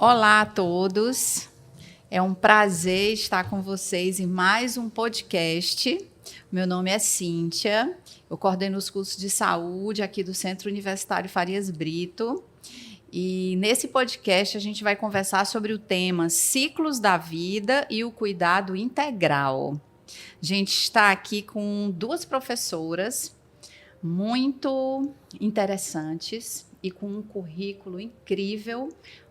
Olá a todos, é um prazer estar com vocês em mais um podcast. Meu nome é Cíntia, eu coordeno os cursos de saúde aqui do Centro Universitário Farias Brito. E nesse podcast a gente vai conversar sobre o tema Ciclos da Vida e o Cuidado Integral. A gente está aqui com duas professoras muito interessantes e com um currículo incrível.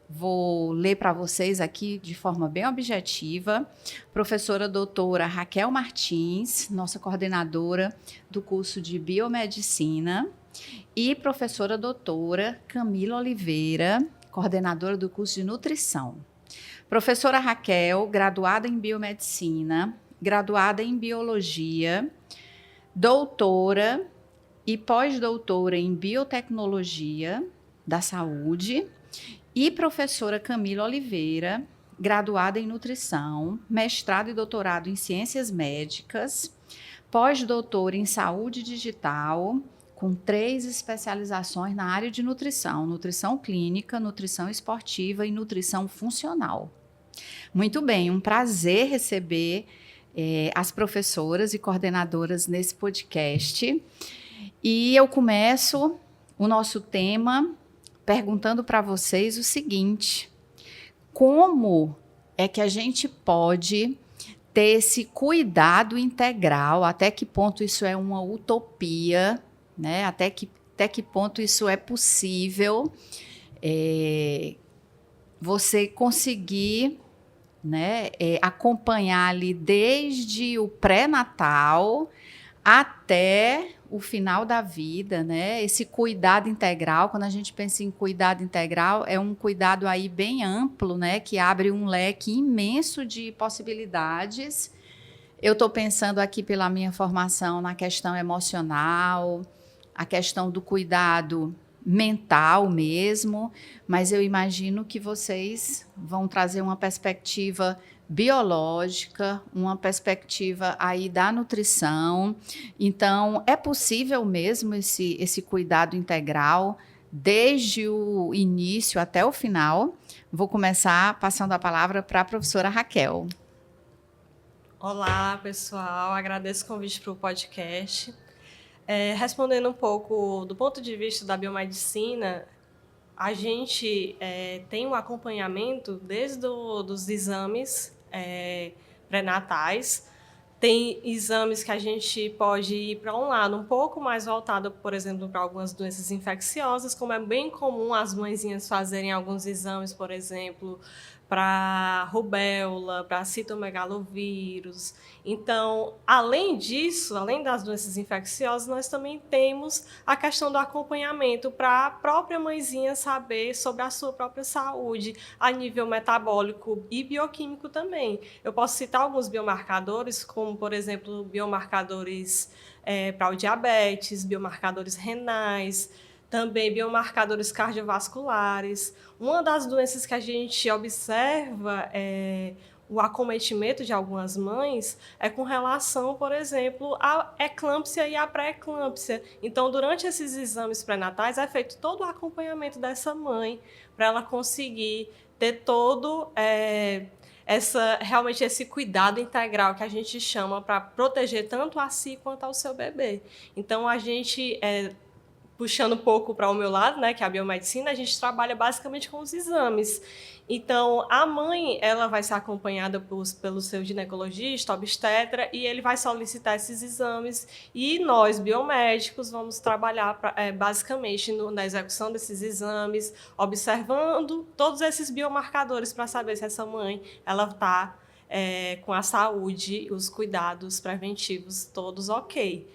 Vou ler para vocês aqui de forma bem objetiva. Professora doutora Raquel Martins, nossa coordenadora do curso de Biomedicina, e professora doutora Camila Oliveira, coordenadora do curso de Nutrição. Professora Raquel, graduada em Biomedicina, graduada em Biologia, doutora e pós-doutora em Biotecnologia da Saúde, e professora Camila Oliveira, graduada em Nutrição, mestrado e doutorado em Ciências Médicas, pós-doutora em Saúde Digital, com 3 especializações na área de nutrição: nutrição clínica, nutrição esportiva e nutrição funcional. Muito bem, um prazer receber as professoras e coordenadoras nesse podcast. E eu começo o nosso tema perguntando para vocês o seguinte: como é que a gente pode ter esse cuidado integral? Até que ponto isso é uma utopia, né? Até que ponto isso é possível você conseguir, né, acompanhar ali desde o pré-natal até o final da vida, né? Esse cuidado integral, quando a gente pensa em cuidado integral, é um cuidado aí bem amplo, né? Que abre um leque imenso de possibilidades. Eu estou pensando aqui pela minha formação na questão emocional, a questão do cuidado mental mesmo, mas eu imagino que vocês vão trazer uma perspectiva biológica, uma perspectiva aí da nutrição. Então, é possível mesmo esse cuidado integral desde o início até o final. Vou começar passando a palavra para a professora Raquel. Olá, pessoal. Agradeço o convite para o podcast. Respondendo um pouco do ponto de vista da biomedicina, a gente tem um acompanhamento desde dos exames pré-natais. Tem exames que a gente pode ir para um lado um pouco mais voltado, por exemplo, para algumas doenças infecciosas, como é bem comum as mãezinhas fazerem alguns exames, por exemplo, para rubéola, para citomegalovírus. Então, além disso, além das doenças infecciosas, nós também temos a questão do acompanhamento para a própria mãezinha saber sobre a sua própria saúde, a nível metabólico e bioquímico também. Eu posso citar alguns biomarcadores, como, por exemplo, biomarcadores para o diabetes, biomarcadores renais, também biomarcadores cardiovasculares. Uma das doenças que a gente observa o acometimento de algumas mães é com relação, por exemplo, à eclâmpsia e à pré-eclâmpsia. Então, durante esses exames pré-natais, é feito todo o acompanhamento dessa mãe para ela conseguir ter todo realmente esse cuidado integral que a gente chama para proteger tanto a si quanto ao seu bebê. Então, a gente puxando um pouco para o meu lado, né, que é a biomedicina, a gente trabalha basicamente com os exames. Então, a mãe, ela vai ser acompanhada pelo seu ginecologista, obstetra, e ele vai solicitar esses exames, e nós, biomédicos, vamos trabalhar basicamente na execução desses exames, observando todos esses biomarcadores para saber se essa mãe ela está com a saúde, os cuidados preventivos todos ok.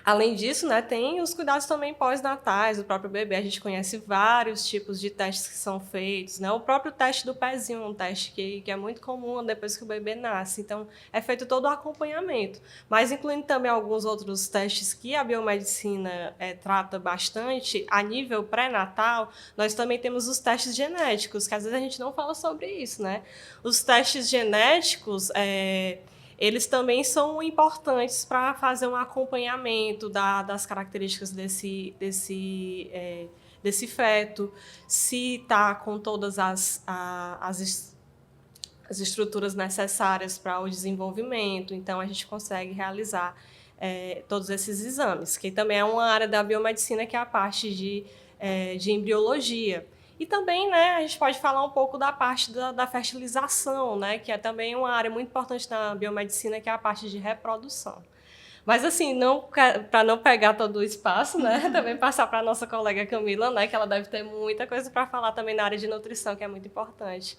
Além disso, né, tem os cuidados também pós-natais do próprio bebê. A gente conhece vários tipos de testes que são feitos, né? O próprio teste do pezinho, um teste que é muito comum depois que o bebê nasce. Então, é feito todo o acompanhamento. Mas incluindo também alguns outros testes que a biomedicina trata bastante, a nível pré-natal, nós também temos os testes genéticos, que às vezes a gente não fala sobre isso, né? Os testes genéticos, eles também são importantes para fazer um acompanhamento das características desse feto, se está com todas as estruturas necessárias para o desenvolvimento. Então, a gente consegue realizar todos esses exames, que também é uma área da biomedicina, que é a parte de embriologia. E também, né, a gente pode falar um pouco da parte da fertilização, né, que é também uma área muito importante na biomedicina, que é a parte de reprodução. Mas, assim, para não pegar todo o espaço, né, também passar para a nossa colega Camila, né, que ela deve ter muita coisa para falar também na área de nutrição, que é muito importante,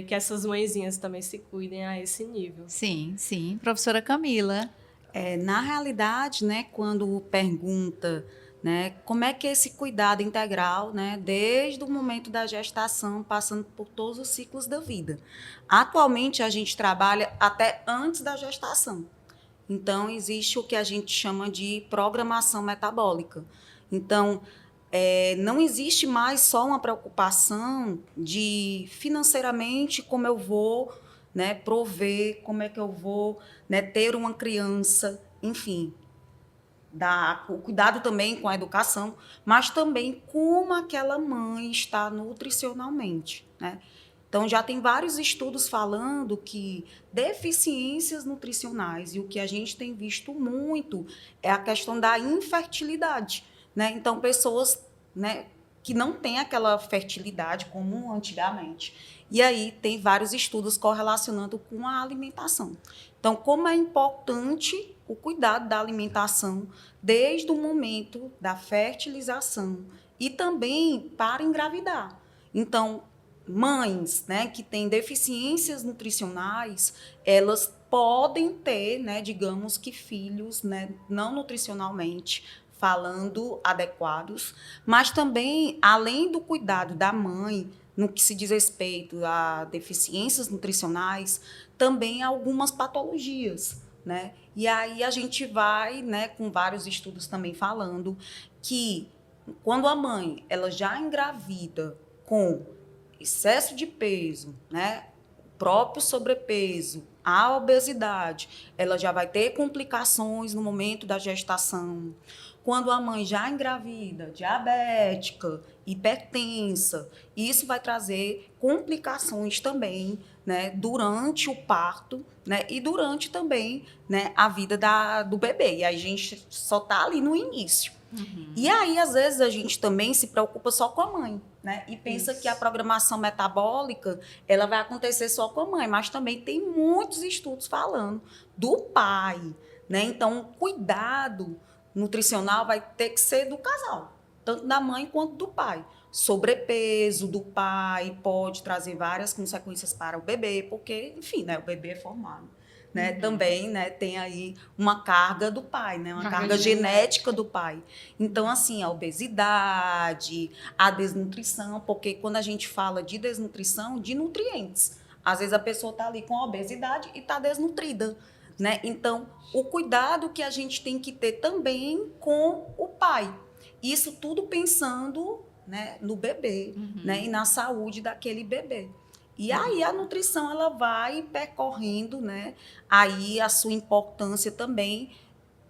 que essas mãezinhas também se cuidem a esse nível. Sim, sim. Professora Camila. Na realidade, né, quando pergunta, né, como é que é esse cuidado integral, né, desde o momento da gestação, passando por todos os ciclos da vida. Atualmente, a gente trabalha até antes da gestação. Então, existe o que a gente chama de programação metabólica. Então, não existe mais só uma preocupação de financeiramente como eu vou, né, prover, como é que eu vou, né, ter uma criança, enfim, o cuidado também com a educação, mas também como aquela mãe está nutricionalmente, né? Então, já tem vários estudos falando que deficiências nutricionais, e o que a gente tem visto muito é a questão da infertilidade, né? Então, pessoas, né, que não têm aquela fertilidade como antigamente. E aí tem vários estudos correlacionando com a alimentação. Então, como é importante o cuidado da alimentação desde o momento da fertilização e também para engravidar. Então, mães, né, que têm deficiências nutricionais, elas podem ter, né, digamos que filhos, né, não nutricionalmente falando adequados, mas também, além do cuidado da mãe, no que se diz respeito a deficiências nutricionais, também algumas patologias, né? E aí a gente vai, né, com vários estudos também falando que quando a mãe ela já engravida com excesso de peso, né, o próprio sobrepeso, a obesidade, ela já vai ter complicações no momento da gestação. Quando a mãe já engravida, diabética, hipertensa, isso vai trazer complicações também, né, durante o parto, né, e durante também, né, a vida do bebê. E aí a gente só está ali no início. Uhum. E aí, às vezes, a gente também se preocupa só com a mãe, né? E pensa que a programação metabólica ela vai acontecer só com a mãe, mas também tem muitos estudos falando do pai, né? Então, cuidado nutricional vai ter que ser do casal, tanto da mãe quanto do pai. Sobrepeso do pai pode trazer várias consequências para o bebê, porque, enfim, né, o bebê é formado. Né? Uhum. Também, né, tem aí uma carga do pai, né? Uma carga genética do pai. Então, assim, a obesidade, a desnutrição, porque quando a gente fala de desnutrição, de nutrientes, às vezes a pessoa está ali com obesidade e está desnutrida. Né? Então, o cuidado que a gente tem que ter também com o pai. Isso tudo pensando, né, no bebê, né, e na saúde daquele bebê. E aí a nutrição ela vai percorrendo, né, aí a sua importância também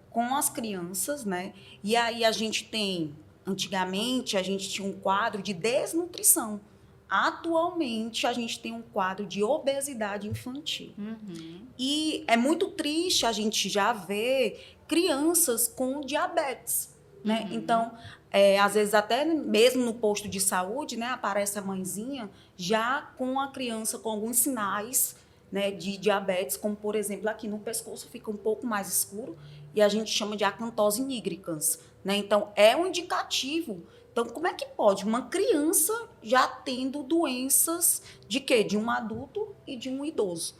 com as crianças, né? E aí a gente tem, antigamente a gente tinha um quadro de desnutrição. Atualmente, a gente tem um quadro de obesidade infantil. Uhum. E é muito triste a gente já ver crianças com diabetes, né? Uhum. Então, às vezes até mesmo no posto de saúde, né, aparece a mãezinha já com a criança com alguns sinais, né, de diabetes, como, por exemplo, aqui no pescoço fica um pouco mais escuro e a gente chama de acantose nigricans, né? Então, é um indicativo. Então, como é que pode uma criança já tendo doenças de quê? De um adulto e de um idoso.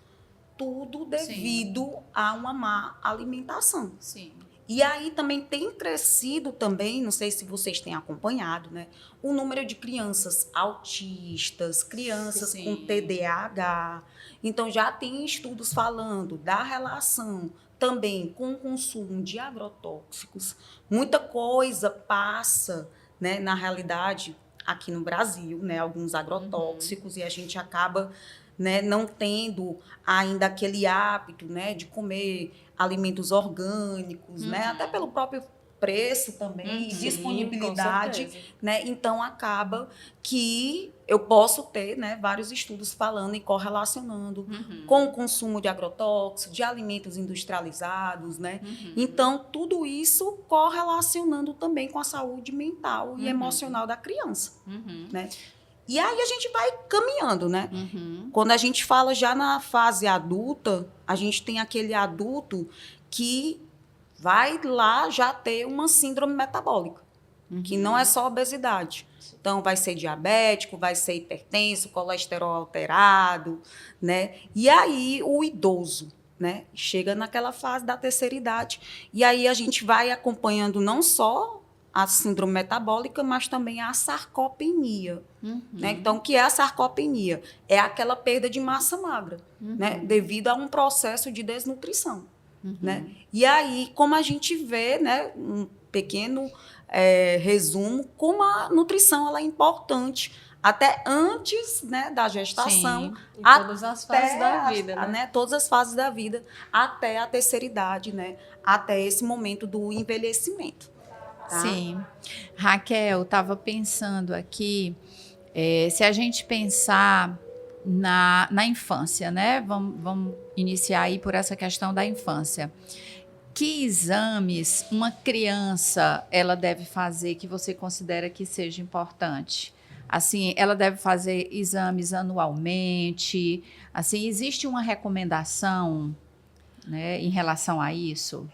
Tudo devido Sim. a uma má alimentação. Sim. E aí também tem crescido também, não sei se vocês têm acompanhado, né? O número de crianças autistas, crianças Sim. com TDAH. Então, já tem estudos falando da relação também com o consumo de agrotóxicos. Muita coisa passa... Né, na realidade, aqui no Brasil, né, alguns agrotóxicos, e a gente acaba, né, não tendo ainda aquele hábito, né, de comer alimentos orgânicos, né, até pelo próprio preço também, disponibilidade, com certeza. né, então acaba que eu posso ter, né, vários estudos falando e correlacionando com o consumo de agrotóxicos, de alimentos industrializados, né, então tudo isso correlacionando também com a saúde mental e emocional da criança, né. E aí a gente vai caminhando, né? Quando a gente fala já na fase adulta, a gente tem aquele adulto que vai lá já ter uma síndrome metabólica, que não é só obesidade. Então, vai ser diabético, vai ser hipertenso, colesterol alterado, né? E aí, o idoso, né? Chega naquela fase da terceira idade. E aí, a gente vai acompanhando não só a síndrome metabólica, mas também a sarcopenia. Né? Então, o que é a sarcopenia? É aquela perda de massa magra, né? Devido a um processo de desnutrição. Né? E aí, como a gente vê, né, um pequeno resumo, como a nutrição ela é importante até antes, né, da gestação. Em todas as fases da vida, né? Todas as fases da vida, até a terceira idade, né? Até esse momento do envelhecimento. Tá? Sim. Raquel, estava pensando aqui, se a gente pensar na infância, né? Vamos iniciar aí por essa questão da infância. Que exames uma criança ela deve fazer que você considera que seja importante? Assim, ela deve fazer exames anualmente? Assim, existe uma recomendação, né, em relação a isso?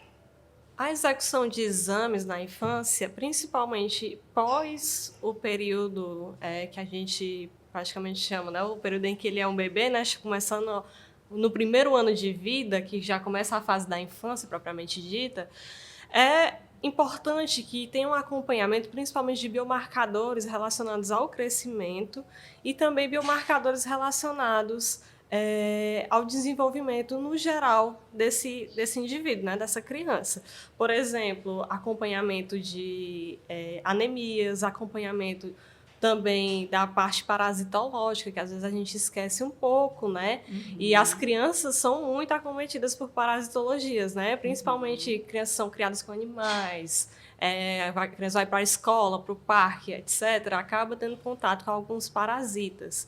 A execução de exames na infância, principalmente pós o período que a gente praticamente chama, né, o período em que ele é um bebê, né, começando no primeiro ano de vida, que já começa a fase da infância propriamente dita, é importante que tenha um acompanhamento, principalmente de biomarcadores relacionados ao crescimento e também biomarcadores relacionados ao desenvolvimento no geral desse indivíduo, né, dessa criança. Por exemplo, acompanhamento de anemias, acompanhamento também da parte parasitológica, que às vezes a gente esquece um pouco, né? E as crianças são muito acometidas por parasitologias, né? Principalmente crianças são criadas com animais, a criança vai para a escola, para o parque, etc., acaba tendo contato com alguns parasitas.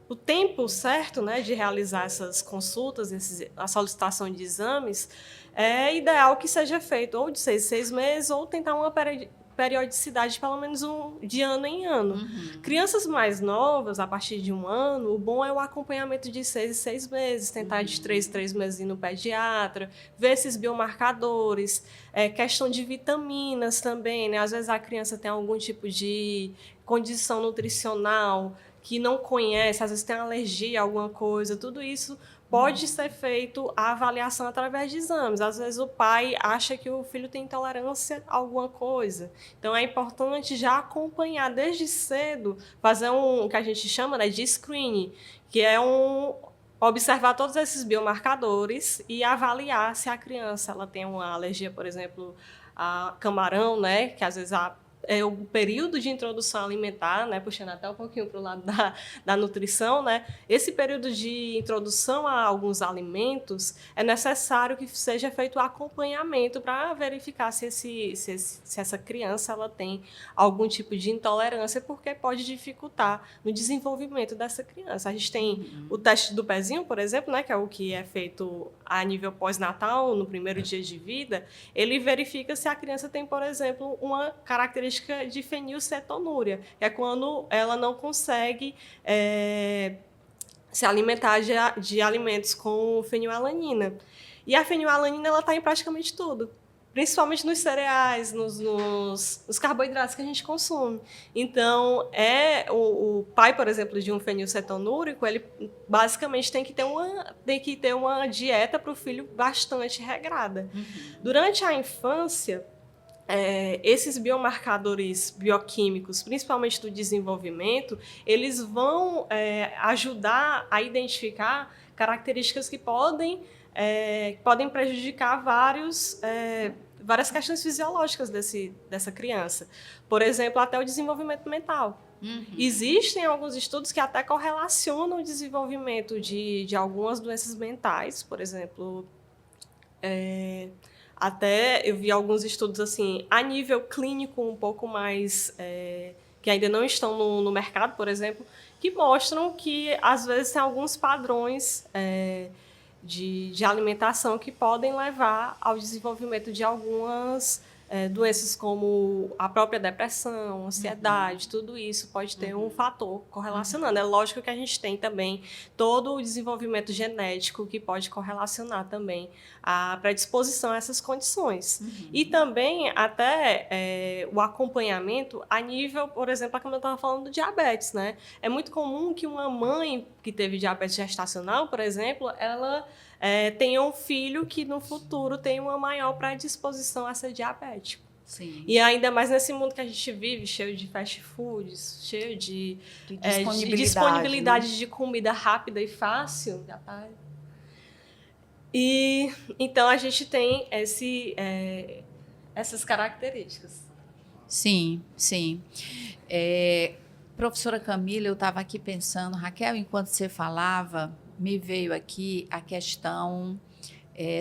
O tempo certo, né, de realizar essas consultas, a solicitação de exames, é ideal que seja feito ou de 6 em 6 meses ou tentar uma periodicidade pelo menos de ano em ano. Crianças mais novas, a partir de 1 ano, o bom é o acompanhamento de 6 em 6 meses, tentar de 3 em 3 meses ir no pediatra, ver esses biomarcadores, questão de vitaminas também, né? Às vezes a criança tem algum tipo de condição nutricional que não conhece, às vezes tem alergia a alguma coisa, tudo isso pode ser feito a avaliação através de exames. Às vezes o pai acha que o filho tem intolerância a alguma coisa. Então é importante já acompanhar desde cedo, fazer o que a gente chama, né, de screening, que é observar todos esses biomarcadores e avaliar se a criança ela tem uma alergia, por exemplo, a camarão, né, que às vezes o período de introdução alimentar, né, puxando até um pouquinho para o lado da nutrição, né, esse período de introdução a alguns alimentos é necessário que seja feito o acompanhamento para verificar se essa criança ela tem algum tipo de intolerância, porque pode dificultar no desenvolvimento dessa criança. A gente tem o teste do pezinho, por exemplo, né, que é o que é feito a nível pós-natal, no primeiro dia de vida, ele verifica se a criança tem, por exemplo, uma característica de fenilcetonúria, que é quando ela não consegue se alimentar de alimentos com fenilalanina. E a fenilalanina ela está em praticamente tudo, principalmente nos cereais, nos carboidratos que a gente consome. Então, o pai, por exemplo, de um fenilcetonúrico, ele basicamente tem que ter uma dieta para o filho bastante regrada. Durante a infância, esses biomarcadores bioquímicos, principalmente do desenvolvimento, eles vão ajudar a identificar características que podem prejudicar várias questões fisiológicas dessa criança. Por exemplo, até o desenvolvimento mental. Existem alguns estudos que até correlacionam o desenvolvimento de algumas doenças mentais, por exemplo, até eu vi alguns estudos assim a nível clínico um pouco mais que ainda não estão no mercado, por exemplo, que mostram que às vezes tem alguns padrões de alimentação que podem levar ao desenvolvimento de algumas doenças como a própria depressão, ansiedade, tudo isso pode ter um fator correlacionando. É lógico que a gente tem também todo o desenvolvimento genético que pode correlacionar também a predisposição a essas condições. E também até o acompanhamento a nível, por exemplo, como eu estava falando do diabetes, né? É muito comum que uma mãe que teve diabetes gestacional, por exemplo, ela tenha um filho que no futuro tem uma maior predisposição a ser diabético. Sim. E ainda mais nesse mundo que a gente vive, cheio de fast foods, cheio de disponibilidade de comida rápida e fácil. E então a gente tem essas características. Sim, sim. Professora Camila, eu estava aqui pensando, Raquel, enquanto você falava, me veio aqui a questão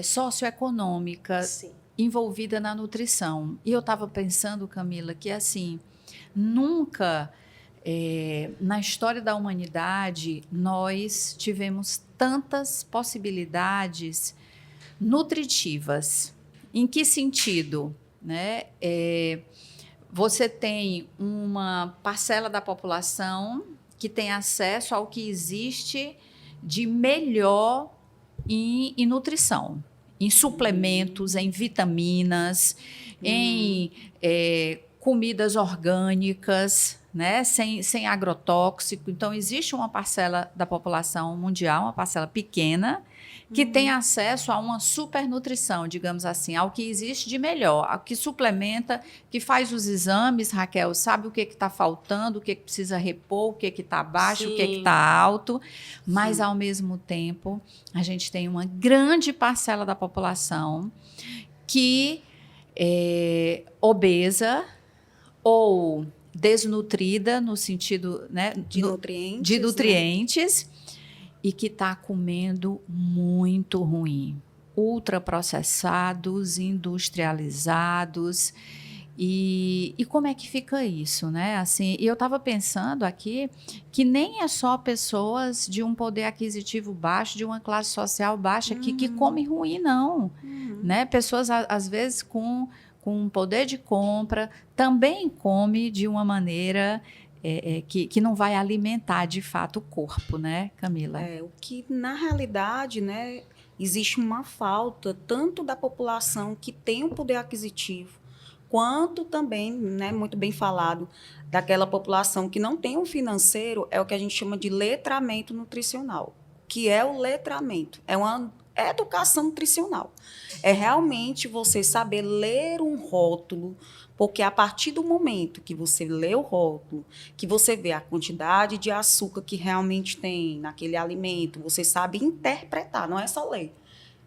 socioeconômica envolvida na nutrição. E eu estava pensando, Camila, que assim, nunca na história da humanidade nós tivemos tantas possibilidades nutritivas. Em que sentido? Né? Você tem uma parcela da população que tem acesso ao que existe de melhor em nutrição, em suplementos, em vitaminas, em comidas orgânicas, né, sem agrotóxico. Então, existe uma parcela da população mundial, uma parcela pequena, que tem acesso a uma supernutrição, digamos assim, ao que existe de melhor, ao que suplementa, que faz os exames, Raquel, sabe o que está faltando, o que precisa repor, o que está baixo, o que está alto, mas, ao mesmo tempo, a gente tem uma grande parcela da população que é obesa ou desnutrida, no sentido, né, de nutrientes, e que está comendo muito ruim. Ultraprocessados, industrializados. E como é que fica isso, né? Assim, eu estava pensando aqui que nem é só pessoas de um poder aquisitivo baixo, de uma classe social baixa, que comem ruim, não. Né? Pessoas, às vezes, com poder de compra, também come de uma maneira que não vai alimentar, de fato, o corpo, né, Camila? O que, na realidade, né, existe uma falta tanto da população que tem um poder aquisitivo, quanto também, né, muito bem falado, daquela população que não tem um financeiro, é o que a gente chama de letramento nutricional. Que é o letramento? É uma educação nutricional. É realmente você saber ler um rótulo, porque a partir do momento que você lê o rótulo, que você vê a quantidade de açúcar que realmente tem naquele alimento, você sabe interpretar, não é só ler.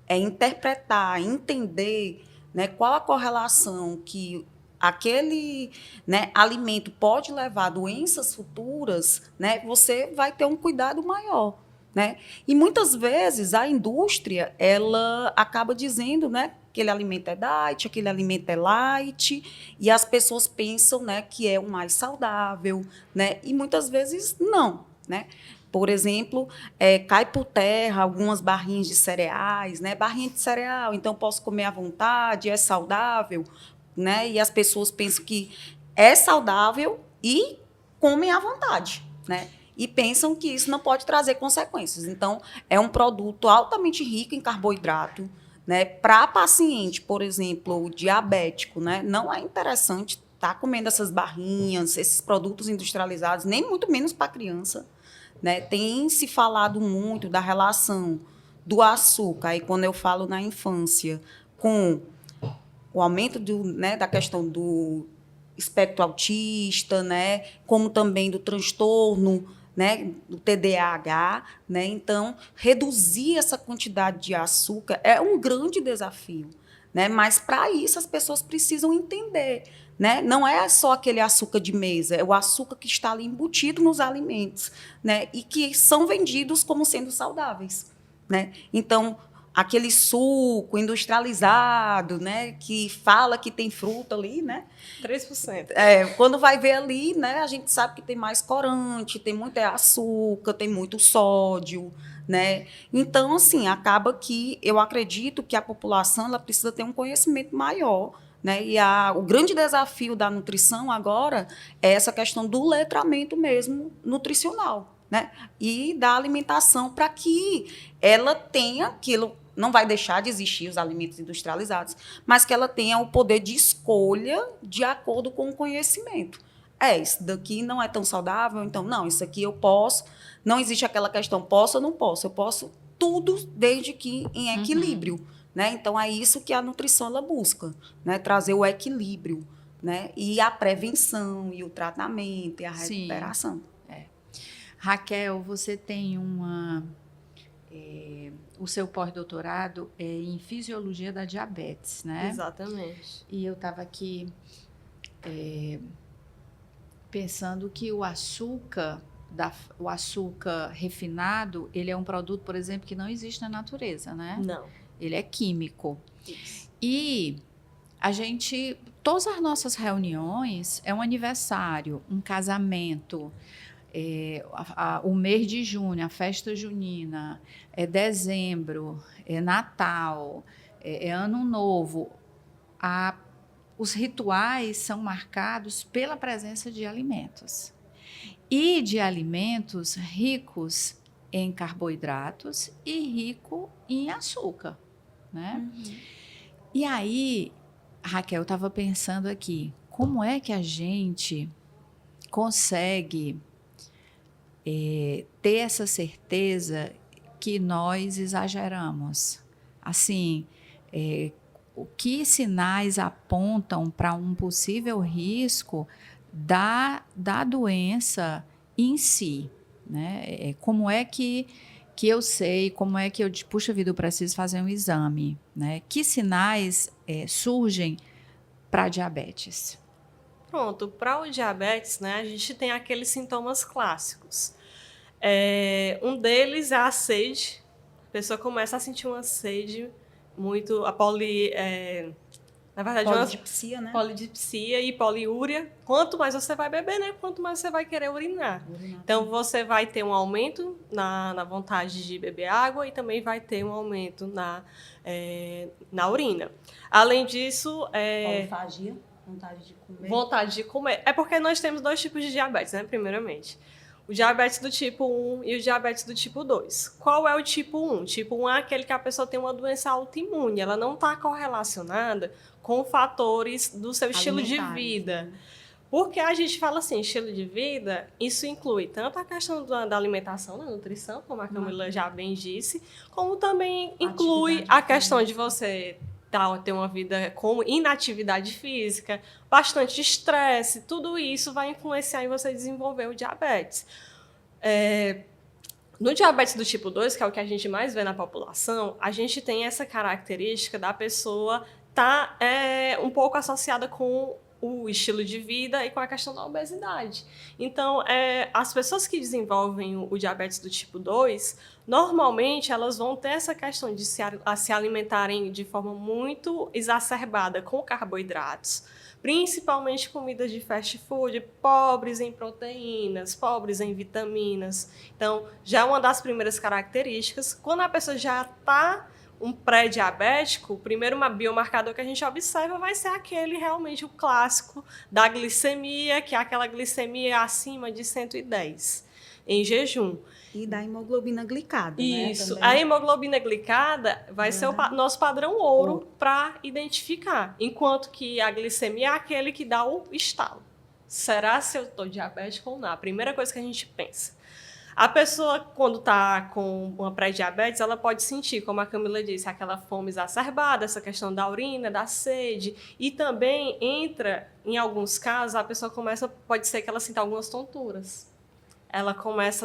É interpretar, entender, né, qual a correlação que aquele, né, alimento pode levar a doenças futuras, né, você vai ter um cuidado maior. Né? E muitas vezes a indústria ela acaba dizendo, né, que aquele alimento é diet, aquele alimento é light, e as pessoas pensam, né, que é o mais saudável, né? E muitas vezes não. Né? Por exemplo, cai por terra algumas barrinhas de cereais, né? Barrinha de cereal, então posso comer à vontade, é saudável, né? E as pessoas pensam que é saudável e comem à vontade, né? E pensam que isso não pode trazer consequências. Então, é um produto altamente rico em carboidrato, né? Para paciente, por exemplo, diabético, né? Não é interessante estar comendo essas barrinhas, esses produtos industrializados, nem muito menos para criança, né? Tem se falado muito da relação do açúcar, e quando eu falo na infância, com o aumento da questão do espectro autista, né? Como também do transtorno, né, do TDAH, né? Então, reduzir essa quantidade de açúcar é um grande desafio, né? Mas para isso as pessoas precisam entender, né? Não é só aquele açúcar de mesa, é o açúcar que está ali embutido nos alimentos, né? E que são vendidos como sendo saudáveis, né? Então, aquele suco industrializado, né, que fala que tem fruta ali, né? 3%. Quando vai ver ali, né, a gente sabe que tem mais corante, tem muito açúcar, tem muito sódio, né? Então, assim, acaba que eu acredito que a população ela precisa ter um conhecimento maior, né? E o grande desafio da nutrição agora é essa questão do letramento mesmo nutricional, né? E da alimentação para que ela tenha aquilo. Não vai deixar de existir os alimentos industrializados, mas que ela tenha o poder de escolha de acordo com o conhecimento. Isso daqui não é tão saudável, então, não, isso aqui eu posso. Não existe aquela questão, posso ou não posso? Eu posso tudo desde que em equilíbrio. Né? Então, é isso que a nutrição ela busca, né? Trazer o equilíbrio, né? E a prevenção, e o tratamento, e a recuperação. Raquel, você tem o seu pós-doutorado é em fisiologia da diabetes, né? Exatamente. E eu estava aqui pensando que o açúcar refinado, ele é um produto, por exemplo, que não existe na natureza, né? Não. Ele é químico. Isso. E todas as nossas reuniões é um aniversário, um casamento, o mês de junho, a festa junina, é dezembro, é Natal, é Ano Novo. Os rituais são marcados pela presença de alimentos. E de alimentos ricos em carboidratos e rico em açúcar, né? E aí, Raquel, eu estava pensando aqui, como é que a gente consegue ter essa certeza que nós exageramos? Assim, que sinais apontam para um possível risco da doença em si, né? Como é que eu sei, como é que eu, puxa vida, eu preciso fazer um exame, né? Que sinais surgem para diabetes? Pronto, para o diabetes, né, a gente tem aqueles sintomas clássicos. Um deles é a sede. A pessoa começa a sentir uma sede muito... Na verdade, Polidipsia, né? Polidipsia e poliúria. Quanto mais você vai beber, né? Quanto mais você vai querer urinar. Então, você vai ter um aumento na vontade de beber água e também vai ter um aumento na urina. Além disso... Polifagia, vontade de comer. Vontade de comer. É porque nós temos 2 tipos de diabetes, né? Primeiramente. O diabetes do tipo 1 e o diabetes do tipo 2. Qual é o tipo 1? O tipo 1 é aquele que a pessoa tem uma doença autoimune. Ela não está correlacionada com fatores do seu estilo de vida. Porque a gente fala assim, estilo de vida, isso inclui tanto a questão da alimentação, da nutrição, como a Camila já bem disse, como também inclui a questão de você ter uma vida com inatividade física, bastante estresse, tudo isso vai influenciar em você desenvolver o diabetes. No diabetes do tipo 2, que é o que a gente mais vê na população, a gente tem essa característica da pessoa estar um pouco associada com o estilo de vida e com a questão da obesidade. Então, as pessoas que desenvolvem o diabetes do tipo 2, normalmente elas vão ter essa questão de se alimentarem de forma muito exacerbada com carboidratos, principalmente comidas de fast food, pobres em proteínas, pobres em vitaminas. Então, já é uma das primeiras características. Quando a pessoa já está um pré-diabético, o primeiro biomarcador que a gente observa vai ser aquele realmente o clássico da glicemia, que é aquela glicemia acima de 110 em jejum. E da hemoglobina glicada. Isso. Né, a hemoglobina glicada vai ser o nosso padrão ouro para identificar, enquanto que a glicemia é aquele que dá o estalo. Será se eu estou diabético ou não? A primeira coisa que a gente pensa. A pessoa, quando está com uma pré-diabetes, ela pode sentir, como a Camila disse, aquela fome exacerbada, essa questão da urina, da sede, e também entra, em alguns casos, a pessoa pode ser que ela sinta algumas tonturas.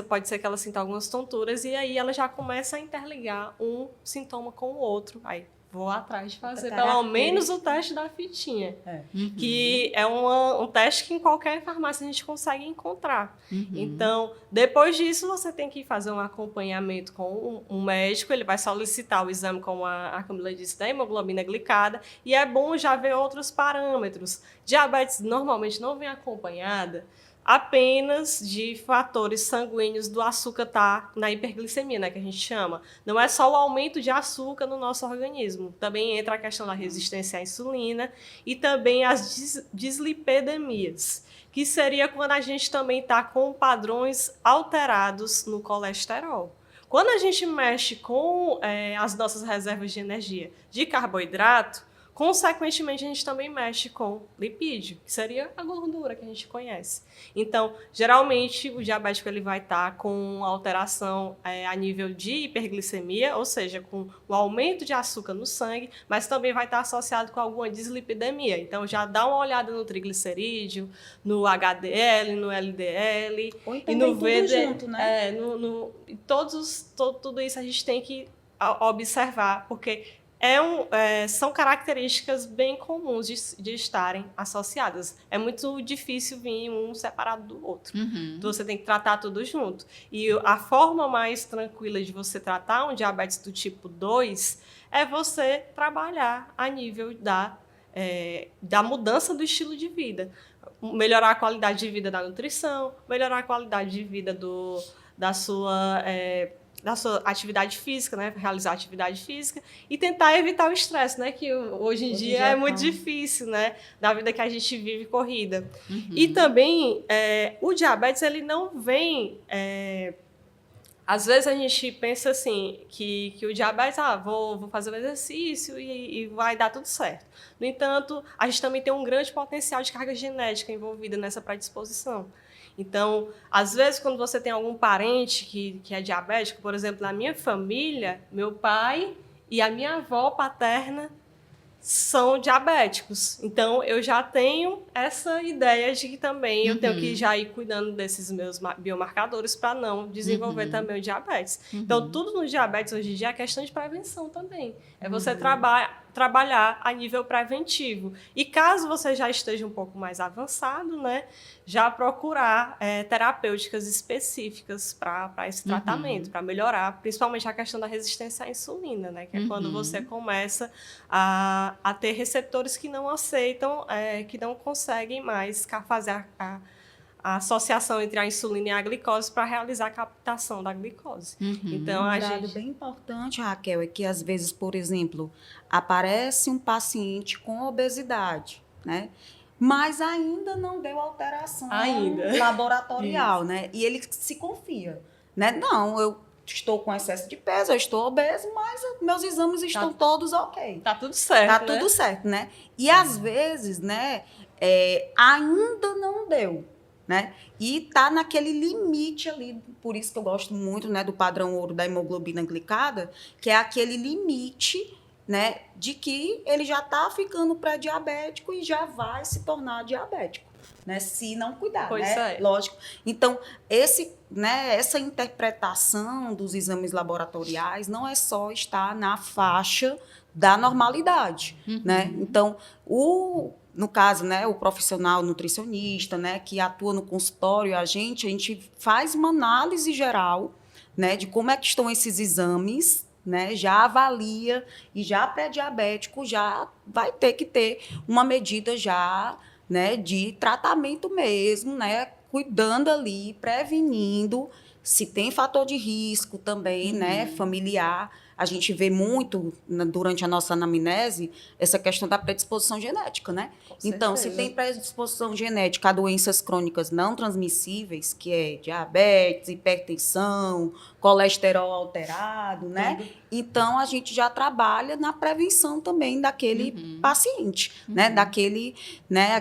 Pode ser que ela sinta algumas tonturas, e aí ela já começa a interligar um sintoma com o outro. Aí vou atrás de fazer Outra pelo menos característica. o teste da fitinha. Uhum. Que é um teste que em qualquer farmácia a gente consegue encontrar. Uhum. Então, depois disso, você tem que fazer um acompanhamento com um médico, ele vai solicitar o exame, como a Camila disse, da hemoglobina glicada, e é bom já ver outros parâmetros. Diabetes normalmente não vem acompanhada apenas de fatores sanguíneos do açúcar estar na hiperglicemia, né, que a gente chama. Não é só o aumento de açúcar no nosso organismo, também entra a questão da resistência à insulina e também as dislipidemias, que seria quando a gente também está com padrões alterados no colesterol. Quando a gente mexe com as nossas reservas de energia de carboidrato, consequentemente, a gente também mexe com lipídio, que seria a gordura que a gente conhece. Então, geralmente, o diabético ele vai estar com alteração a nível de hiperglicemia, ou seja, com o aumento de açúcar no sangue, mas também vai estar associado com alguma dislipidemia. Então, já dá uma olhada no triglicerídeo, no HDL, no LDL Ou então e no vem tudo VD. junto, né? Tudo isso a gente tem que observar, porque são características bem comuns de estarem associadas. É muito difícil vir um separado do outro. Uhum. Então, você tem que tratar tudo junto. E a forma mais tranquila de você tratar um diabetes do tipo 2 é você trabalhar a nível da mudança do estilo de vida. Melhorar a qualidade de vida da nutrição, melhorar a qualidade de vida da sua atividade física, né? Realizar atividade física e tentar evitar o estresse, né? Que hoje em dia é muito difícil, né? Da vida que a gente vive corrida. Uhum. E também, o diabetes, ele não vem... às vezes a gente pensa assim, que o diabetes, vou fazer o exercício e vai dar tudo certo. No entanto, a gente também tem um grande potencial de carga genética envolvida nessa predisposição. Então, às vezes, quando você tem algum parente que é diabético, por exemplo, na minha família, meu pai e a minha avó paterna são diabéticos. Então, eu já tenho essa ideia de que também eu tenho que já ir cuidando desses meus biomarcadores para não desenvolver também o diabetes. Então, tudo no diabetes hoje em dia é questão de prevenção também. É você trabalhar a nível preventivo. E caso você já esteja um pouco mais avançado, né, já procurar terapêuticas específicas para esse tratamento, para melhorar, principalmente a questão da resistência à insulina, né, que é quando você começa a ter receptores que não aceitam, que não conseguem mais fazer a associação entre a insulina e a glicose para realizar a captação da glicose. Então, Um dado bem importante, Raquel, é que às vezes, por exemplo, aparece um paciente com obesidade, né? Mas ainda não deu alteração laboratorial, né? E ele se confia, né? Não, eu estou com excesso de peso, eu estou obeso, mas meus exames estão todos ok. Tá tudo certo, Tá tudo certo, né? E às vezes, né, ainda não deu, né? E tá naquele limite ali, por isso que eu gosto muito, né, do padrão ouro da hemoglobina glicada, que é aquele limite, né, de que ele já tá ficando pré-diabético e já vai se tornar diabético, né, se não cuidar, Pois né? Lógico. Então, essa interpretação dos exames laboratoriais não é só estar na faixa da normalidade, né? Então, no caso, né, o profissional nutricionista, né, que atua no consultório, a gente faz uma análise geral, né, de como é que estão esses exames, né, já avalia e já pré-diabético já vai ter que ter uma medida já, né, de tratamento mesmo, né, cuidando ali, prevenindo, se tem fator de risco também, né, familiar. A gente vê muito, durante a nossa anamnese, essa questão da predisposição genética, né? Então, se tem predisposição genética a doenças crônicas não transmissíveis, que é diabetes, hipertensão, colesterol alterado, né? Então, a gente já trabalha na prevenção também daquele paciente, né?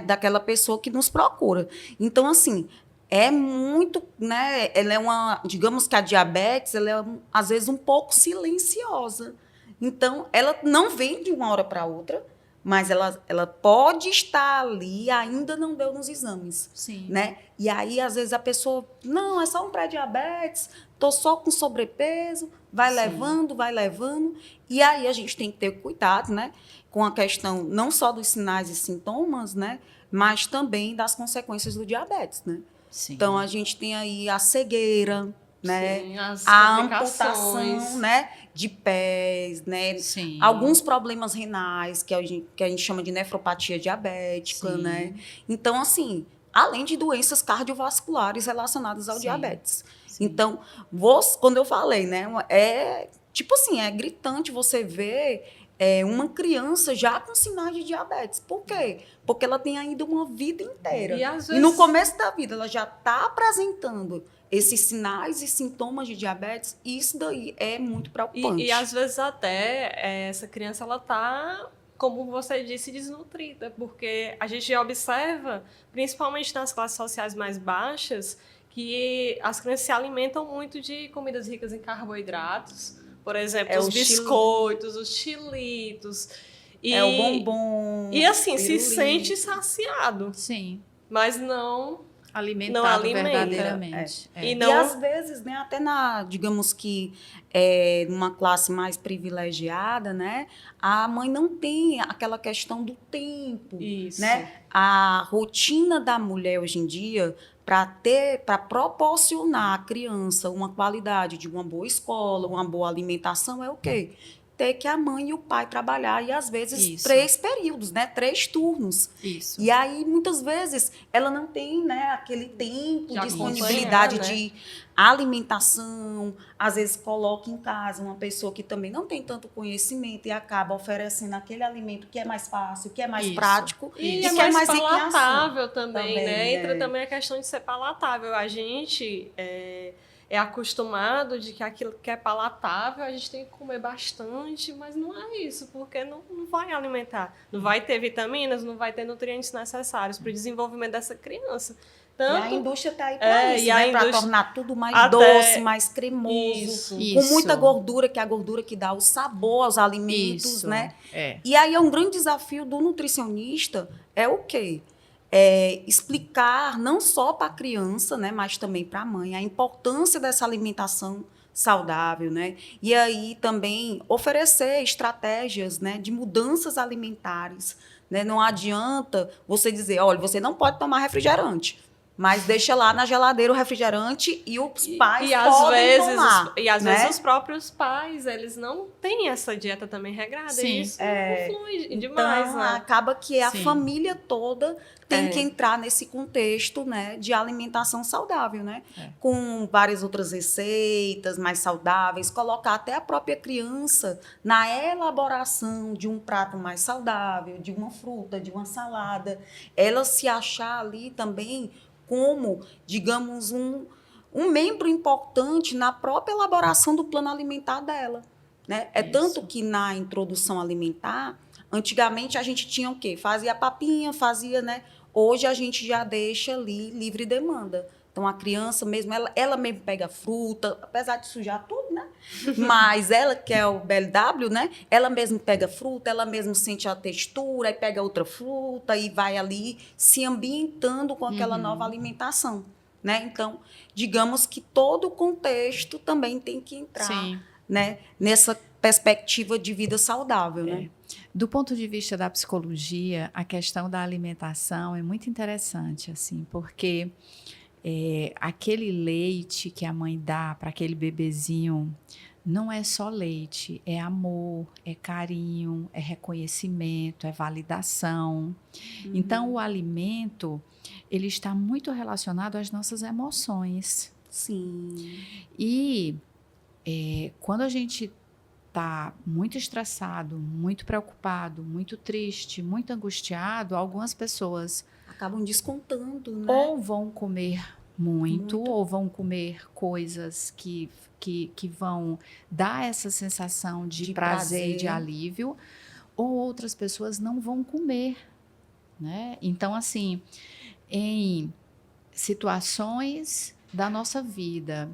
Daquela pessoa que nos procura. Então, assim, é muito, né? Ela é digamos que a diabetes, ela é às vezes um pouco silenciosa. Então, ela não vem de uma hora para outra, mas ela pode estar ali, ainda não deu nos exames. Sim. Né? E aí, às vezes, a pessoa, não, é só um pré-diabetes, estou só com sobrepeso, vai Sim. levando, vai levando. E aí a gente tem que ter cuidado, né? Com a questão não só dos sinais e sintomas, né? Mas também das consequências do diabetes, né? Sim. Então, a gente tem aí a cegueira, né? Sim, as A complicações. amputação, né? De pés, né? Sim. Alguns problemas renais, que a gente chama de nefropatia diabética, Sim. né? Então, assim, além de doenças cardiovasculares relacionadas ao Sim. diabetes. Sim. Então, quando eu falei, né? É tipo assim, é gritante você ver uma criança já com sinais de diabetes. Por quê? Porque ela tem ainda uma vida inteira. E às E no vezes- começo da vida ela já está apresentando esses sinais e sintomas de diabetes, e isso daí é muito preocupante. E às vezes até essa criança ela tá, como você disse, desnutrida, porque a gente observa, principalmente nas classes sociais mais baixas, que as crianças se alimentam muito de comidas ricas em carboidratos, por exemplo, os o biscoitos, os chilitos. É o bombom. E assim, se pirulito. sente saciado, Sim. mas não Alimentado Não alimenta. verdadeiramente. E E não às vezes, né, até digamos que numa classe mais privilegiada, né, a mãe não tem aquela questão do tempo, Isso. né? A rotina da mulher hoje em dia para proporcionar à criança uma qualidade de uma boa escola, uma boa alimentação é o quê? Ter que a mãe e o pai trabalhar e às vezes Isso. 3 períodos, né, 3 turnos. Isso. E aí, muitas vezes, ela não tem, né, aquele tempo, De disponibilidade acompanhar, né? de alimentação. Às vezes, coloca em casa uma pessoa que também não tem tanto conhecimento e acaba oferecendo aquele alimento que é mais fácil, que é mais Isso. prático E que é mais rico em açúcar. palatável também, né? Também, Entra é. também a questão de ser palatável. A gente é acostumado de que aquilo que é palatável a gente tem que comer bastante, mas não é isso, porque não vai alimentar. Não vai ter vitaminas, não vai ter nutrientes necessários para o desenvolvimento dessa criança. E a Tanto indústria está aí para isso, e a né? Para indústria- tornar tudo mais até- doce, mais cremoso, Isso. com Isso. muita gordura, que é a gordura que dá o sabor aos alimentos, Isso. né? É. E aí é um grande desafio do nutricionista é o quê? Explicar não só para a criança, né, mas também para a mãe, a importância dessa alimentação saudável, né? E aí também oferecer estratégias, né, de mudanças alimentares, né? Não adianta você dizer, olha, você não pode tomar refrigerante, mas deixa lá na geladeira o refrigerante e os pais e às podem vezes tomar, às né? vezes os próprios pais, eles não têm essa dieta também regrada. Sim. E isso influi demais, Então, né? acaba que a Sim. família toda tem É. que entrar nesse contexto, né, de alimentação saudável, né? É. Com várias outras receitas mais saudáveis, colocar até a própria criança na elaboração de um prato mais saudável, de uma fruta, de uma salada. Ela se achar ali também como, digamos, um membro importante na própria elaboração do plano alimentar dela, né? É Isso. tanto que na introdução alimentar, antigamente a gente tinha o quê? Fazia papinha, fazia, né? Hoje a gente já deixa ali livre demanda. Então a criança mesmo, ela mesmo pega fruta, apesar de sujar tudo, né? Mas ela que é o BLW, né? Ela mesmo pega fruta, ela mesmo sente a textura, aí pega outra fruta e vai ali se ambientando com aquela nova alimentação, né? Então, digamos que todo o contexto também tem que entrar, Sim. né, nessa perspectiva de vida saudável, né? Do ponto de vista da psicologia, a questão da alimentação é muito interessante, assim, porque aquele leite que a mãe dá para aquele bebezinho não é só leite, é amor, é carinho, é reconhecimento, é validação. Então, o alimento, ele está muito relacionado às nossas emoções. Sim. E quando a gente está muito estressado, muito preocupado, muito triste, muito angustiado, algumas pessoas Acabam descontando, né? ou vão comer muito, Muito. ou vão comer coisas que vão dar essa sensação de prazer e de prazer. alívio, ou outras pessoas não vão comer, né? Então, assim, em situações da nossa vida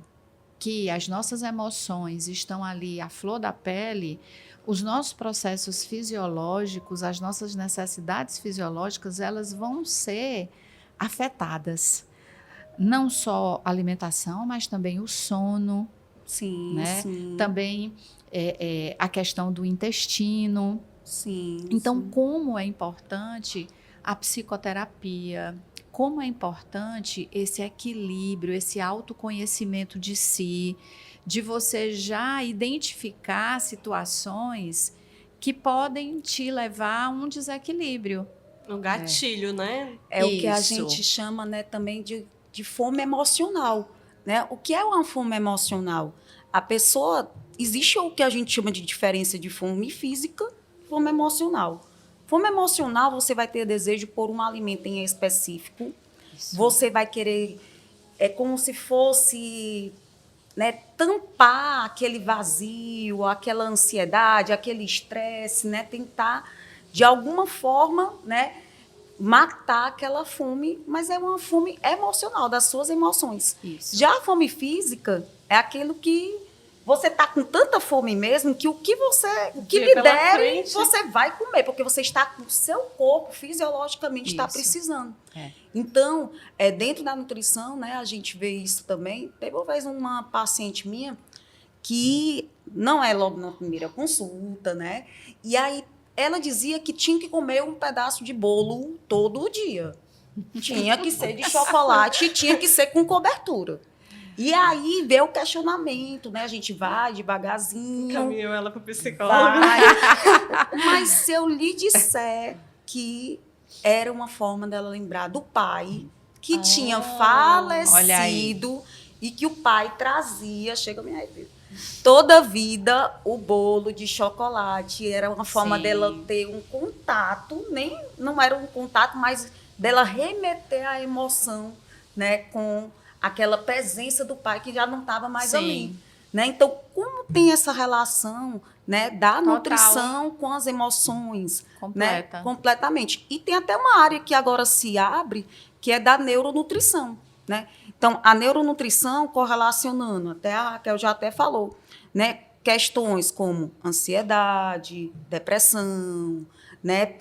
que as nossas emoções estão ali à flor da pele, os nossos processos fisiológicos, as nossas necessidades fisiológicas, elas vão ser afetadas. Não só a alimentação, mas também o sono, Sim, né? sim. Também a questão do intestino. Sim. Então, sim. como é importante a psicoterapia, como é importante esse equilíbrio, esse autoconhecimento de si, de você já identificar situações que podem te levar a um desequilíbrio. No gatilho, né? É o que a Isso. gente chama, né, também de fome emocional, né? O que é uma fome emocional? A pessoa, existe o que a gente chama de diferença de fome física e fome emocional. Fome emocional, você vai ter desejo por um alimento em específico, Isso. você vai querer, é como se fosse, né, tampar aquele vazio, aquela ansiedade, aquele estresse, né, tentar, de alguma forma, né, matar aquela fome, mas é uma fome emocional, das suas emoções. Isso. Já a fome física é aquilo que você está com tanta fome mesmo que o que lhe derem, você vai comer, porque você está com o seu corpo fisiologicamente está precisando. Então, dentro da nutrição, né, a gente vê isso também. Teve uma vez uma paciente minha que não é logo na primeira consulta, né? E aí ela dizia que tinha que comer um pedaço de bolo todo dia. Tinha que ser de chocolate e tinha que ser com cobertura. E aí veio o questionamento, né? A gente vai devagarzinho. Encaminhou ela para o psicólogo. Mas se eu lhe disser que era uma forma dela lembrar do pai que tinha falecido e que o pai trazia, chega a me arrepio, toda a vida o bolo de chocolate. Era uma forma dela ter um contato, não era um contato, mas dela remeter a emoção, né, com aquela presença do pai que já não estava mais ali. Né? Então, como tem essa relação, né, da nutrição com as emoções? Completa. Né? Completamente. E tem até uma área que agora se abre, que é da neuronutrição. Né? Então, a neuronutrição correlacionando, até a Raquel já até falou, né, questões como ansiedade, depressão, né,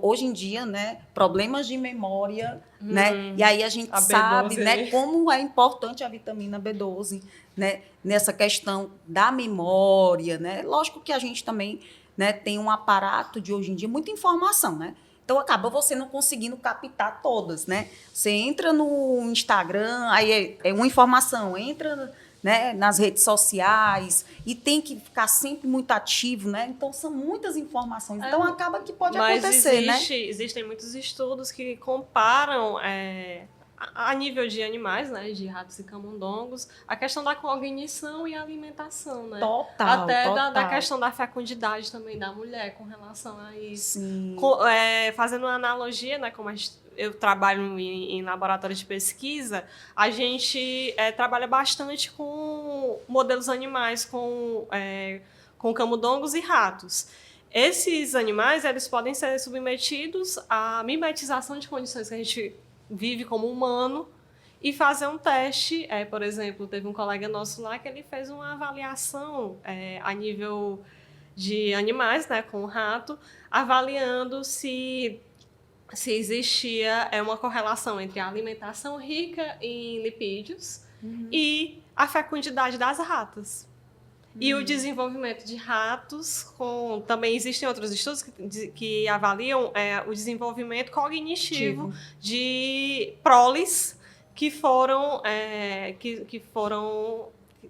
hoje em dia, né, problemas de memória, né, e aí a gente sabe, né, como é importante a vitamina B12, né, nessa questão da memória, né, lógico que a gente também, né, tem um aparato de hoje em dia, muita informação, né, então acaba você não conseguindo captar todas, né, você entra no Instagram, aí é uma informação, entra, né, nas redes sociais, e tem que ficar sempre muito ativo, né? Então, são muitas informações. Então, acaba que pode acontecer, né? Existem muitos estudos que comparam, a nível de animais, né, de ratos e camundongos, a questão da cognição e alimentação, né? Total. Da questão da fecundidade também da mulher com relação a isso. Sim. Fazendo uma analogia, né, como eu trabalho em laboratório de pesquisa, a gente trabalha bastante com modelos animais, com camundongos e ratos. Esses animais, eles podem ser submetidos à mimetização de condições que a gente vive como humano e fazer um teste. Por exemplo, teve um colega nosso lá que ele fez uma avaliação a nível de animais, né, com o rato, avaliando se existia uma correlação entre a alimentação rica em lipídios e a fecundidade das ratas. E o desenvolvimento de ratos, também existem outros estudos que avaliam o desenvolvimento cognitivo de proles que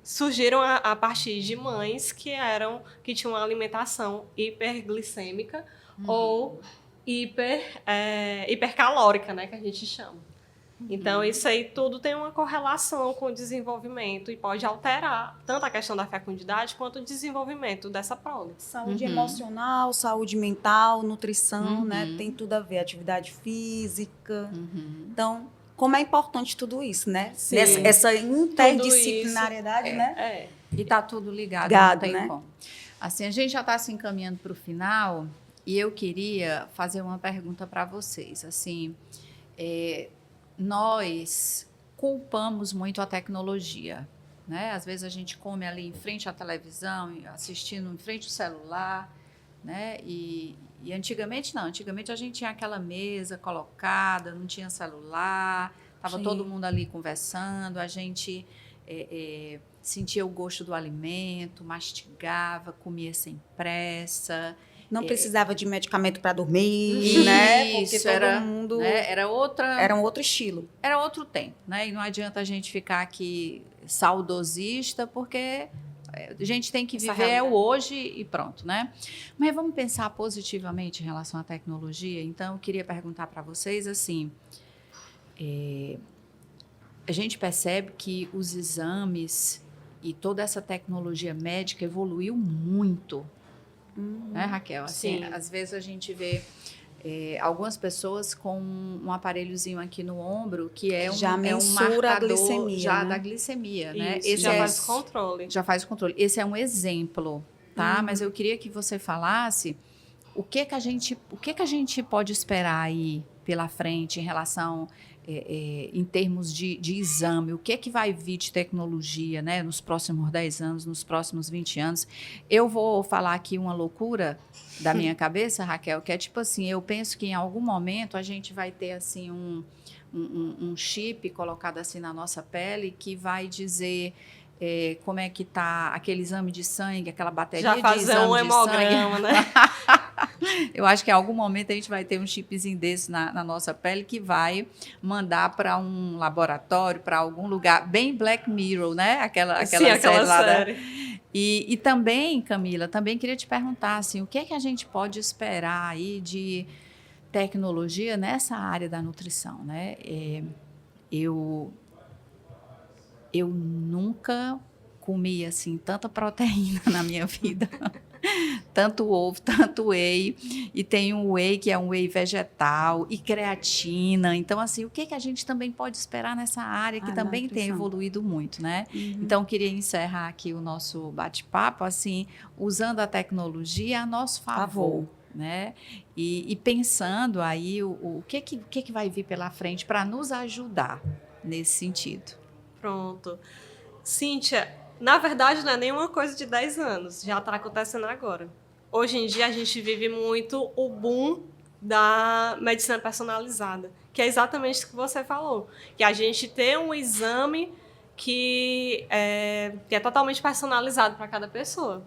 surgiram a partir de mães que tinham uma alimentação hiperglicêmica ou hipercalórica, né, que a gente chama. Então, isso aí tudo tem uma correlação com o desenvolvimento e pode alterar tanto a questão da fecundidade quanto o desenvolvimento dessa prole. Saúde emocional, saúde mental, nutrição, né? Tem tudo a ver, atividade física. Então, como é importante tudo isso, né? Sim. Essa interdisciplinariedade, né? E tá tudo ligado, não tem como. Assim, a gente já está se encaminhando para o final e eu queria fazer uma pergunta para vocês. Assim, nós culpamos muito a tecnologia, né? Às vezes a gente come ali em frente à televisão, assistindo em frente ao celular, né? E antigamente não, antigamente a gente tinha aquela mesa colocada, não tinha celular, estava todo mundo ali conversando, a gente sentia o gosto do alimento, mastigava, comia sem pressa. Não precisava de medicamento para dormir, né? Porque Isso, todo mundo... né, era Era um outro estilo. Era outro tempo, né? E não adianta a gente ficar aqui saudosista, porque a gente tem que viver o hoje e pronto, né? Mas vamos pensar positivamente em relação à tecnologia. Então, eu queria perguntar para vocês, assim, a gente percebe que os exames e toda essa tecnologia médica evoluiu muito, né, Raquel? Assim, às vezes a gente vê algumas pessoas com um aparelhozinho aqui no ombro que já mensura um marcador a glicemia, já né? da glicemia, Isso, né? Esse já faz o controle. Já faz o controle. Esse é um exemplo, tá? Mas eu queria que você falasse o que que a gente pode esperar aí pela frente em relação em termos de exame, o que vai vir de tecnologia, né, nos próximos 10 anos, nos próximos 20 anos. Eu vou falar aqui uma loucura da minha cabeça, Raquel, que é tipo assim, eu penso que em algum momento a gente vai ter assim um chip colocado assim na nossa pele que vai dizer como é que tá aquele exame de sangue, aquela bateria de exame de sangue. Já fazer um hemograma, né? Eu acho que em algum momento a gente vai ter um chipzinho desse na nossa pele que vai mandar para um laboratório, para algum lugar, bem Black Mirror, né? Aquela série lá. E também, Camila, também queria te perguntar, assim, o que é que a gente pode esperar aí de tecnologia nessa área da nutrição, né? Eu nunca comi, assim, tanta proteína na minha vida. Tanto ovo, tanto whey, e tem um whey que é um whey vegetal, e creatina. Então, assim, o que a gente também pode esperar nessa área que também tem evoluído muito, né? Então, queria encerrar aqui o nosso bate-papo, assim, usando a tecnologia a nosso favor, né? E pensando aí o que vai vir pela frente para nos ajudar nesse sentido. Pronto. Cíntia, na verdade, não é nenhuma coisa de 10 anos, já está acontecendo agora. Hoje em dia, a gente vive muito o boom da medicina personalizada, que é exatamente o que você falou, que a gente tem um exame que é totalmente personalizado para cada pessoa.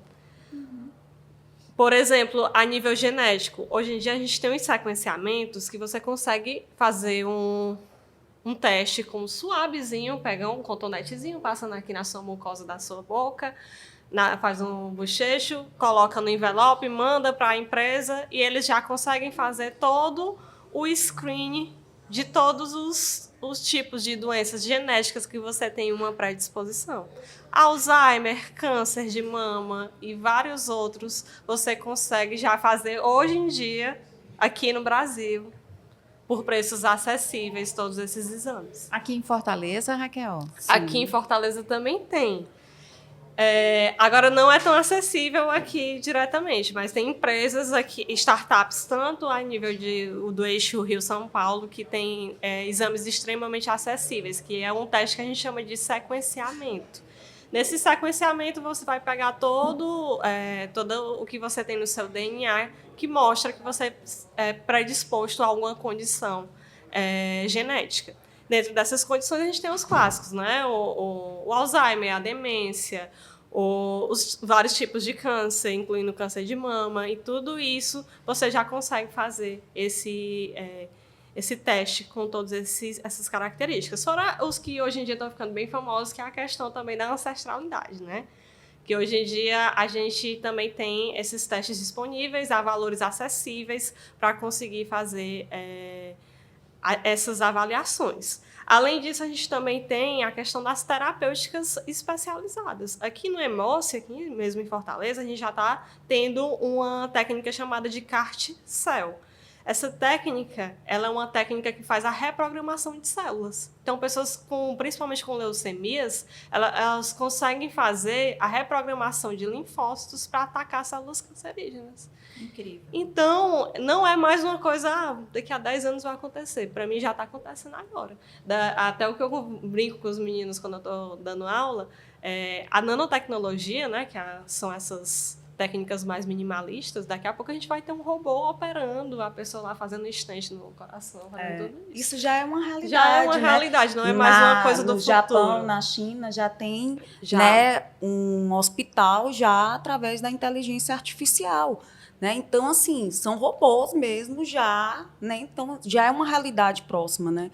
Por exemplo, a nível genético, hoje em dia a gente tem uns sequenciamentos que você consegue fazer um teste com um suavezinho, pega um cotonetezinho, passa aqui na sua mucosa da sua boca, faz um bochecho, coloca no envelope, manda para a empresa e eles já conseguem fazer todo o screening de todos os tipos de doenças genéticas que você tem uma predisposição. Alzheimer, câncer de mama e vários outros, você consegue já fazer hoje em dia aqui no Brasil, por preços acessíveis, todos esses exames. Aqui em Fortaleza, Raquel? Sim. Aqui em Fortaleza também tem. Agora, não é tão acessível aqui diretamente, mas tem empresas aqui, startups, tanto a nível do eixo Rio-São Paulo, que tem exames extremamente acessíveis, que é um teste que a gente chama de sequenciamento. Nesse sequenciamento, você vai pegar todo o que você tem no seu DNA, que mostra que você é predisposto a alguma condição genética. Dentro dessas condições, a gente tem os clássicos, né? O Alzheimer, a demência, os vários tipos de câncer, incluindo câncer de mama, e tudo isso você já consegue fazer esse teste com todas essas características. Fora os que hoje em dia estão ficando bem famosos, que é a questão também da ancestralidade, né? Que hoje em dia a gente também tem esses testes disponíveis a valores acessíveis para conseguir fazer essas avaliações. Além disso, a gente também tem a questão das terapêuticas especializadas. Aqui no Hemócia, aqui mesmo em Fortaleza, a gente já está tendo uma técnica chamada de CART-cell. Essa técnica, ela é uma técnica que faz a reprogramação de células. Então, pessoas principalmente com leucemias, elas conseguem fazer a reprogramação de linfócitos para atacar células cancerígenas. Incrível. Então, não é mais uma coisa, daqui a 10 anos vai acontecer. Para mim, já está acontecendo agora. Até o que eu brinco com os meninos quando eu estou dando aula, a nanotecnologia, né, que são essas técnicas mais minimalistas, daqui a pouco a gente vai ter um robô operando, a pessoa lá fazendo stent no coração, fazendo tudo isso. Isso já é uma realidade. Já é uma realidade, não é mais uma coisa do no futuro. Japão, na China, já tem né, um hospital já através da inteligência artificial. Né? Então, assim, são robôs mesmo já, né? Então, já é uma realidade próxima. Né?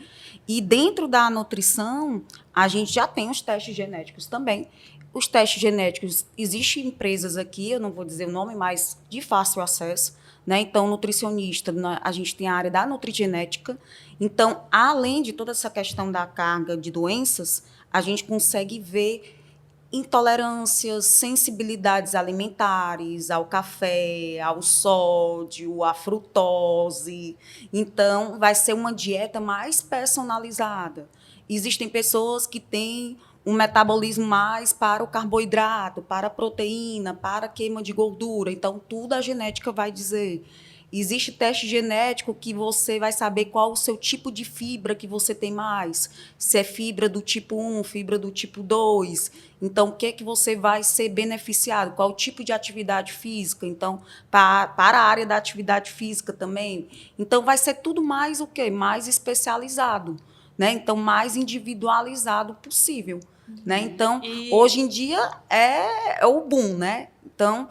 E dentro da nutrição, a gente já tem os testes genéticos também. Os testes genéticos, existem empresas aqui, eu não vou dizer o nome, mas de fácil acesso. Né? Então, nutricionista, a gente tem a área da nutrigenética. Então, além de toda essa questão da carga de doenças, a gente consegue ver intolerâncias, sensibilidades alimentares ao café, ao sódio, à frutose. Então, vai ser uma dieta mais personalizada. Existem pessoas que têm um metabolismo mais para o carboidrato, para a proteína, para a queima de gordura. Então, tudo a genética vai dizer. Existe teste genético que você vai saber qual o seu tipo de fibra que você tem mais. Se é fibra do tipo 1, fibra do tipo 2. Então, o que é que você vai ser beneficiado? Qual o tipo de atividade física? Então, para a área da atividade física também. Então, vai ser tudo mais o quê? Mais especializado. Né? Então, mais individualizado possível. Né? Então, hoje em dia é o boom. Né? Então,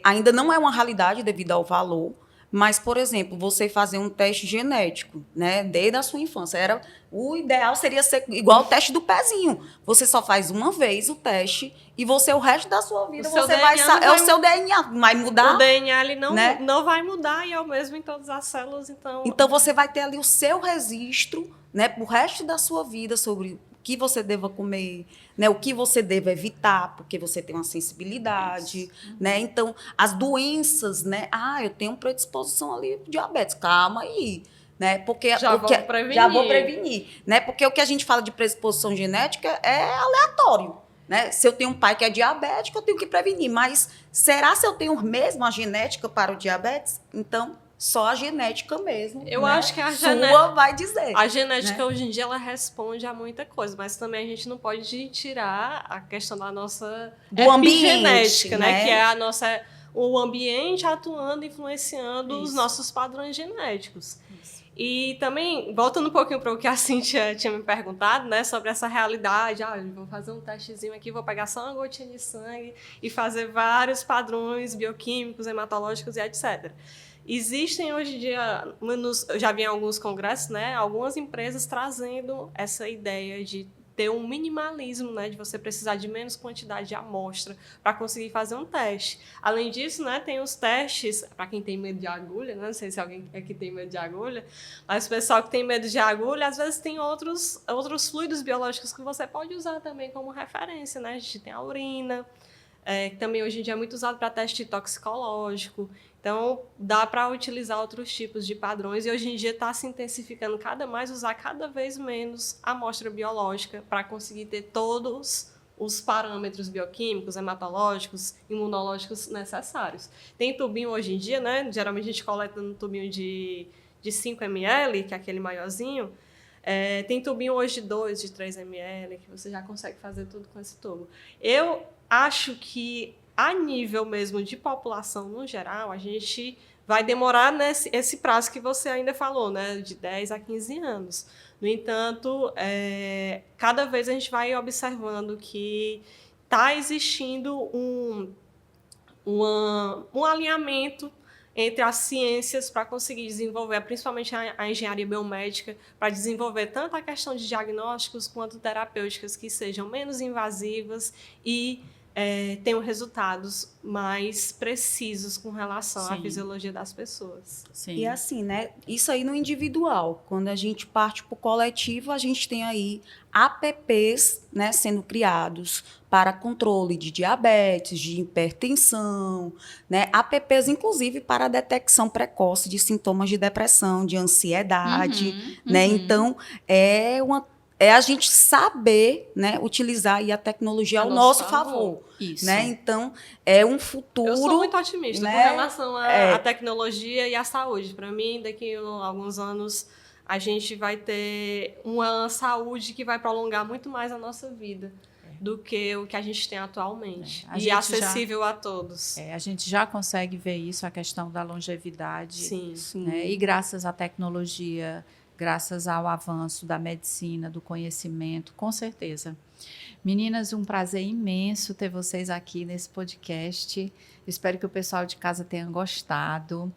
ainda não é uma realidade devido ao valor, mas, por exemplo, você fazer um teste genético, né, desde a sua infância, o ideal seria ser igual o teste do pezinho. Você só faz uma vez o teste e você, o resto da sua vida, você vai saber. É o seu DNA, vai mudar. O DNA ele não vai mudar e é o mesmo em todas as células. Então, você vai ter ali o seu registro, né, pro resto da sua vida sobre que você deva comer, né, o que você deva evitar, porque você tem uma sensibilidade, né? Então, as doenças, né? Eu tenho predisposição ali para diabetes. Calma aí, né? Porque já vou prevenir, né? Porque o que a gente fala de predisposição genética é aleatório, né? Se eu tenho um pai que é diabético, eu tenho que prevenir, mas será se eu tenho mesmo a genética para o diabetes? Então, só a genética mesmo. Eu né? acho que a sua vai dizer. A genética, né? hoje em dia, ela responde a muita coisa, mas também a gente não pode tirar a questão da nossa epigenética, né? Que é o ambiente atuando, influenciando os nossos padrões genéticos. Isso. E também, voltando um pouquinho para o que a Cíntia tinha me perguntado, né, sobre essa realidade, vou fazer um testezinho aqui, vou pegar só uma gotinha de sangue e fazer vários padrões bioquímicos, hematológicos e etc. Existem hoje em dia, eu já vi em alguns congressos, né, algumas empresas trazendo essa ideia de ter um minimalismo, né, de você precisar de menos quantidade de amostra para conseguir fazer um teste. Além disso, né, tem os testes, para quem tem medo de agulha, né, não sei se alguém aqui tem medo de agulha, mas o pessoal que tem medo de agulha, às vezes tem outros fluidos biológicos que você pode usar também como referência. Né? A gente tem a urina, que também hoje em dia é muito usado para teste toxicológico. Então, dá para utilizar outros tipos de padrões e hoje em dia está se intensificando usar cada vez menos a amostra biológica para conseguir ter todos os parâmetros bioquímicos, hematológicos, imunológicos necessários. Tem tubinho hoje em dia, né? Geralmente a gente coleta no tubinho de 5 ml, que é aquele maiorzinho. Tem tubinho hoje de 2, de 3 ml, que você já consegue fazer tudo com esse tubo. Eu acho que a nível mesmo de população no geral, a gente vai demorar esse prazo que você ainda falou, né, de 10 a 15 anos. No entanto, cada vez a gente vai observando que está existindo um alinhamento entre as ciências para conseguir desenvolver, principalmente a engenharia biomédica, para desenvolver tanto a questão de diagnósticos quanto terapêuticas que sejam menos invasivas e tenham resultados mais precisos com relação à fisiologia das pessoas. Sim. E assim, né? Isso aí no individual. Quando a gente parte para o coletivo, a gente tem aí apps, né, sendo criados para controle de diabetes, de hipertensão, né? Apps, inclusive, para a detecção precoce de sintomas de depressão, de ansiedade, né? Então, é a gente saber, né, utilizar aí a tecnologia ao nosso favor. Isso. Né? Então, é um futuro... Eu sou muito otimista, né, com relação à tecnologia e à saúde. Para mim, daqui a alguns anos, a gente vai ter uma saúde que vai prolongar muito mais a nossa vida. do que o que a gente tem atualmente. A E gente acessível a todos. a gente já consegue ver isso, a questão da longevidade. Sim. Né? E graças à tecnologia, graças ao avanço da medicina, do conhecimento, com certeza. Meninas, um prazer imenso ter vocês aqui nesse podcast. Espero que o pessoal de casa tenha gostado.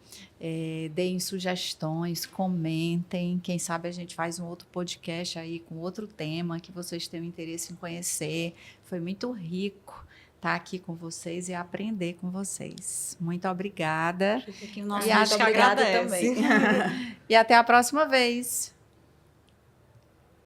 Deem sugestões, comentem. Quem sabe a gente faz um outro podcast aí com outro tema que vocês tenham interesse em conhecer. Foi muito rico estar aqui com vocês e aprender com vocês. Muito obrigada. Fica aqui o nosso E muito que obrigada agradece. também. E até a próxima vez.